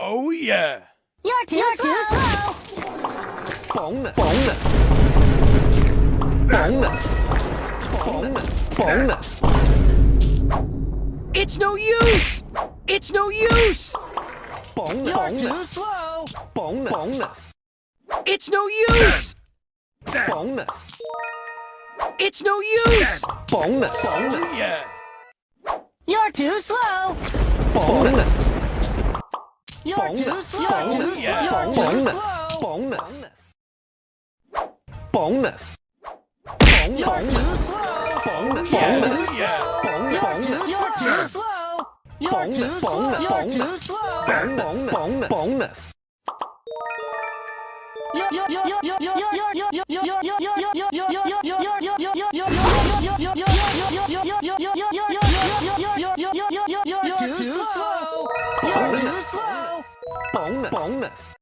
Oh yeah! You're too slow. Bonus. Bonus. Bonus. Bonus. Bonus. It's no use! It's no use! Bonus. You're too slow. Bonus. Bonus. It's no use! Bonus. It's no use! Bonus. Oh yeah! You're too slow. Bonus. You're too slow. Bonus. Yeah. Bonus. Bonus. Bonus. You're too slow. Bonus. Oh yeah! You're too slow. You're too slow. You're too slow. Bonus. You're too slow. Bonus.